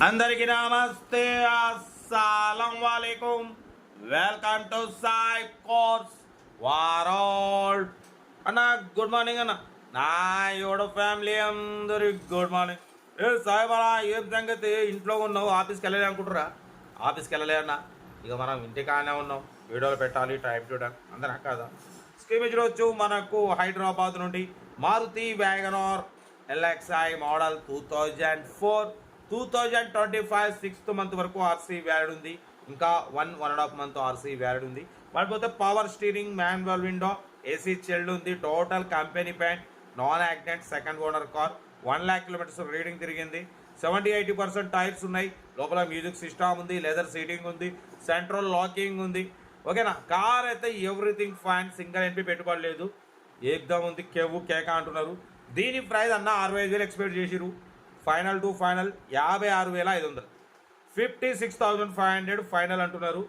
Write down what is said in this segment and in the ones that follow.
అందరికీ నమస్తే, అస్సలం వాలేకుం. Welcome to Sai course world అన్న. గుడ్ మార్నింగ్ అన్న. నా యోడ ఫ్యామిలీ అందరికి గుడ్ మార్నింగ్. సాయిబారా, ఏం సంగతి? ఇంట్లో ఉన్నావు, ఆఫీస్కి వెళ్ళలే అనుకుంటారా? ఆఫీస్కి వెళ్ళలే అన్న. ఇక మనం ఇంటికానే ఉన్నాం, వీడియోలు పెట్టాలి, టైం చూడాలి అందరం కదా. స్కీమ్ ఇచ్చి మనకు హైదరాబాద్ నుండి Maruti WagonR LXi model 2004 2025 6th month వరకు ఆర్సీ వ్యాలిడ్ ఉంది. ఇంకా 1.5 మంత్ ఆర్సీ వ్యాలిడ్ ఉంది. పడిపోతే power steering, manual window, AC chilled ఉంది. Total company paint, non accident, second owner car. 1 lakh kilometers reading తిరిగింది. 70-80% టైర్స్ ఉన్నాయి. లోపల మ్యూజిక్ సిస్టమ్ ఉంది, లెదర్ సీటింగ్ ఉంది, సెంట్రల్ లాకింగ్ ఉంది. ఓకేనా? కార్ అయితే ఎవ్రీథింగ్ ఫైన్, సింగల్ ఎంపీ పెట్టుబడి లేదు, ఏకదమ్ ఉంది. కేవు కేక అంటున్నారు. దీని ప్రైస్ అన్న 65,000 ఎక్స్పెక్ట్ చేసిరు. ఫైనల్ టు ఫైనల్ 56,500, 56,500 ఫైనల్ అంటున్నారు.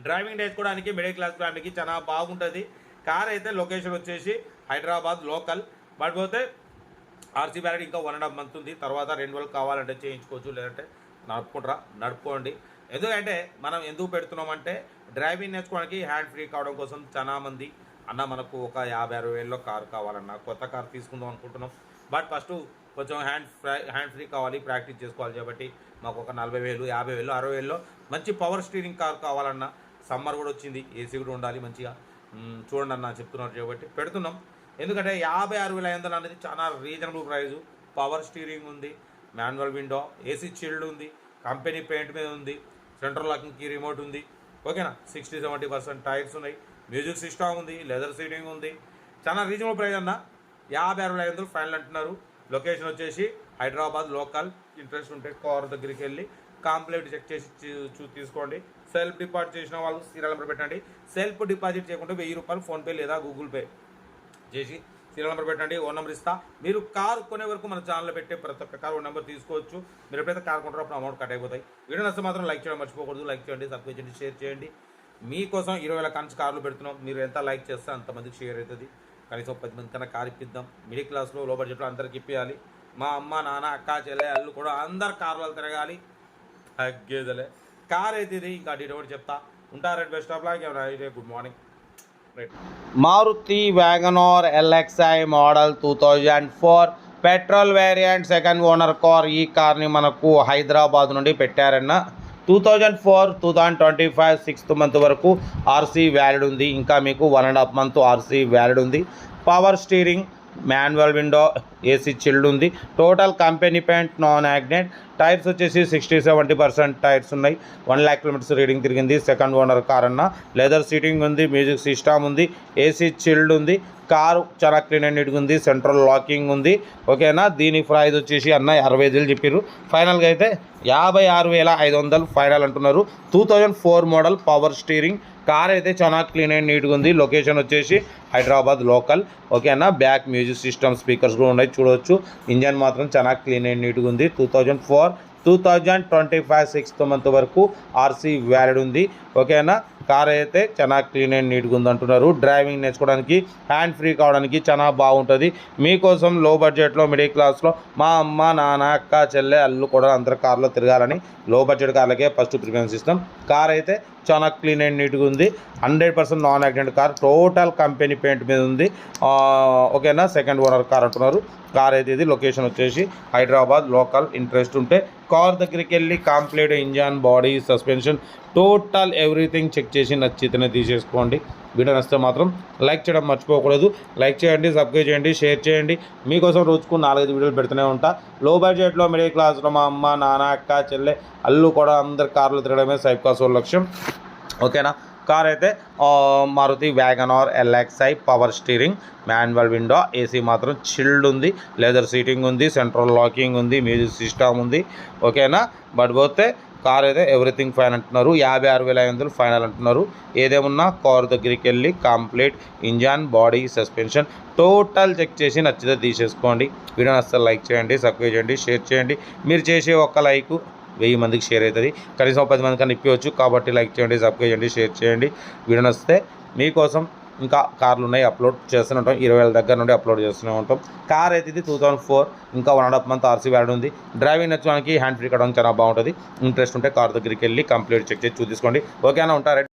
డ్రైవింగ్ నేర్చుకోవడానికి మిడిల్ క్లాస్ ఫ్యామిలీకి చాలా బాగుంటుంది. కార్ అయితే లొకేషన్ వచ్చేసి హైదరాబాద్ లోకల్. పడిపోతే ఆర్సీ వ్యాలిడ్ ఇంకా 1.5 మంత్ ఉంది. తర్వాత 2 రోజులు కావాలంటే చేయించుకోవచ్చు, లేదంటే నడుపుకోండి. ఎందుకంటే మనం ఎందుకు పెడుతున్నామంటే డ్రైవింగ్ నేర్చుకోవడానికి హ్యాండ్ ఫ్రీ కావడం కోసం. చాలా మంది అన్న మనకు ఒక 50-60 కారు కావాలన్నా, కొత్త కారు తీసుకుందాం అనుకుంటున్నాం, బట్ ఫస్ట్ కొంచెం హ్యాండ్ ఫ్రీ కావాలి, ప్రాక్టీస్ చేసుకోవాలి. కాబట్టి మాకు ఒక 40,000, 50,000, 60,000లో మంచి పవర్ స్టీరింగ్ కార్ కావాలన్నా. సమ్మర్ కూడా వచ్చింది, ఏసీ కూడా ఉండాలి మంచిగా. చూడండి అన్న, చెప్తున్నారు కాబట్టి పెడుతున్నాం. ఎందుకంటే 56,500 అనేది చాలా రీజనబుల్ ప్రైజు. పవర్ స్టీరింగ్ ఉంది, మాన్యువల్ విండో, ఏసీ చిల్డ్ ఉంది, కంపెనీ పెయింట్ మీద ఉంది, సెంట్రల్ లాకింగ్కి రిమోట్ ఉంది. ఓకేనా? 60-70% టైర్స్ ఉన్నాయి, మ్యూజిక్ సిస్టమ్ ఉంది, లెదర్ సీటింగ్ ఉంది. చాలా రీజనబుల్ ప్రైస్ అన్న. 56,500 ఫైనల్ అంటున్నారు. లొకేషన్ వచ్చేసి హైదరాబాద్ లోకల్. ఇంట్రెస్ట్ ఉంటే కార్ దగ్గరికి వెళ్ళి కాంప్లీట్ చెక్ చేసి తీసుకోండి. సెల్ఫ్ డిపాజిట్ చేసిన వాళ్ళు సీరియల్ నెంబర్ పెట్టండి. సెల్ఫ్ డిపాజిట్ చేయకుండా 1000 రూపాయలు ఫోన్పే లేదా గూగుల్ పే చేసి సీరియల్ నెంబర్ పెట్టండి. ఓన్ నెంబర్ ఇస్తా. మీరు కార్ కొనే వరకు మన ఛానల్లో పెట్టే ప్రతి ఒక్క కార్ ఓన్ నెంబర్ తీసుకోవచ్చు. మీరు ఎప్పుడైతే కార్ కొంటారో అప్పుడు అమౌంట్ కట్ అయిపోతాయి. వీడియో నచ్చితే మాత్రం లైక్ చేయడం మర్చిపోకూడదు. లైక్ చేయండి, సబ్స్క్రైబ్ చేయండి, షేర్ చేయండి. మీకోసం 20,000 కంచి కార్లు పెడుతున్నాం. మీరు ఎంత లైక్ చేస్తే అంతమందికి షేర్ అవుతుంది. కనీసం 10 మంది కన్నా కార్ ఇప్పిద్దాం. మిడిల్ క్లాస్లో, లో బడ్జెట్లో అందరికి ఇప్పించాలి. మా అమ్మ, నాన్న, అక్క, చెల్లె, అల్లు కూడా అందరు కార్లు తిరగాలి. తగ్గేదలే కార్ అయితే ఇది. ఇంకా డీటెయిల్ చెప్తా ఉంటారు. Best of luck. Good morning. Maruti WagonR LXi model 2004 petrol variant, second owner car. ఈ కార్ని మనకు హైదరాబాద్ నుండి పెట్టారన్న. 2004 2025 6th మంత్ వరకు ఆర్సీ వ్యాలిడ్ ఉంది. ఇంకా మీకు 1.5 మంత్ ఆర్సీ వ్యాలిడ్ ఉంది. Power steering, manual window, AC chilled ఉంది. Total company paint, non accident. Tyres వచ్చేసి 60-70% టైర్స్ ఉన్నాయి. 1 lakh kilometers రీడింగ్ తిరిగింది. సెకండ్ ఓనర్ కార్ అన్న. లెదర్ సీటింగ్ ఉంది, మ్యూజిక్ సిస్టమ్ ఉంది, ఏసీ చిల్డ్ ఉంది. కారు చాలా క్లీన్ అండ్ నీట్గా ఉంది, సెంట్రల్ లాకింగ్ ఉంది. ఓకేనా? దీని ప్రైస్ వచ్చేసి అన్న 65,000 చెప్పారు. ఫైనల్గా అయితే 56,500 ఫైనల్ అంటున్నారు. 2004 మోడల్, పవర్ స్టీరింగ్. కార్ అయితే చాలా క్లీన్ అండ్ నీట్గా ఉంది. లొకేషన్ వచ్చేసి హైదరాబాద్ లోకల్. ఓకేనా? బ్యాక్ మ్యూజిక్ సిస్టమ్, స్పీకర్స్ కూడా ఉన్నాయి, చూడవచ్చు. ఇంజన్ మాత్రం చాలా క్లీన్ అండ్ నీట్గా ఉంది. 2004 2025 6th మంత్ వరకు ఆర్సీ వ్యాలిడ్ ఉంది. ఓకేనా? కార్ అయితే చాలా క్లీన్ అండ్ నీట్గా ఉంది అంటున్నారు. డ్రైవింగ్ నేర్చుకోవడానికి, హ్యాండ్ ఫ్రీ కావడానికి చాలా బాగుంటుంది. మీకోసం లో బడ్జెట్లో, మిడిల్ క్లాస్లో మా అమ్మ, నాన్న, అక్క, చెల్లె, అల్లు కూడా అందరు కార్లో తిరగాలని లో బడ్జెట్ కార్లకే ఫస్ట్ ప్రిఫరెన్స్ ఇస్తాం. కార్ అయితే చాలా క్లీన్ అండ్ నీట్గా ఉంది. 100% non accident car. Total company paint మీద ఉంది. ఓకేనా? సెకండ్ ఓనర్ కార్ అంటున్నారు. కార్ అయితే ఇది. లొకేషన్ వచ్చేసి హైదరాబాద్ లోకల్. ఇంట్రెస్ట్ ఉంటే కార్ దగ్గరికి వెళ్ళి complete engine, body, suspension, total everything check చేసి నచ్చితేనే తీసేసుకోండి. వీడియో నచ్చితే మాత్రం లైక్ చేయడం మర్చిపోకూడదు. లైక్ చేయండి, సబ్స్క్రైబ్ చేయండి, షేర్ చేయండి. మీకోసం రోజుకు 4-5 వీడియోలు పెడుతూనే ఉంటా. లో బడ్జెట్లో, మిడిల్ క్లాస్లో మా అమ్మ, నాన్న, అక్క, చెల్లె, అల్లు కూడా అందరు కార్లు తిరగడమే సైబ్ కాస్ లక్ష్యం. ఓకేనా? కార్ అయితే Maruti WagonR LXi, power steering, manual window, AC మాత్రం చిల్డ్ ఉంది, లెదర్ సీటింగ్ ఉంది, సెంట్రల్ లాకింగ్ ఉంది, మ్యూజిక్ సిస్టమ్ ఉంది. ఓకేనా? బట్ పోతే కార్ అయితే ఎవ్రీథింగ్ ఫైన్ అంటున్నారు. 56,500 ఫైనల్ అంటున్నారు. ఏదేమున్నా కార్ దగ్గరికి వెళ్ళి complete engine, body, suspension total check చేసి నచ్చితే తీసేసుకోండి. వీడియో నచ్చితే లైక్ చేయండి, సబ్స్క్రైబ్ చేయండి, షేర్ చేయండి. మీరు చేసే ఒక్క లైక్ 1000 మందికి షేర్ అవుతుంది. కనీసం 10 మంది కన్నా ఇప్పవచ్చు. కాబట్టి లైక్ చేయండి, సబ్స్క్రైబ్ చేయండి, షేర్ చేయండి. వీడియో నచ్చితే మీకోసం ఇంకా కార్లు ఉన్నాయి, అప్లోడ్ చేస్తూనే ఉంటాం. 20,000 దగ్గర నుండి అప్లోడ్ చేస్తూనే ఉంటాం. కార్ అయితే ఇది 2004, ఇంకా 1.5 month ఆర్సీ వ్యాలిడ్ ఉంది. డ్రైవింగ్ నచ్చడానికి హ్యాండ్ ఫ్రీ కట్టడం చాలా బాగుంటుంది. ఇంట్రెస్ట్ ఉంటే కార్ దగ్గరికి వెళ్ళి కంప్లీట్ చెక్ చేసి చూసుకోండి. ఓకేనా, ఉంటారు.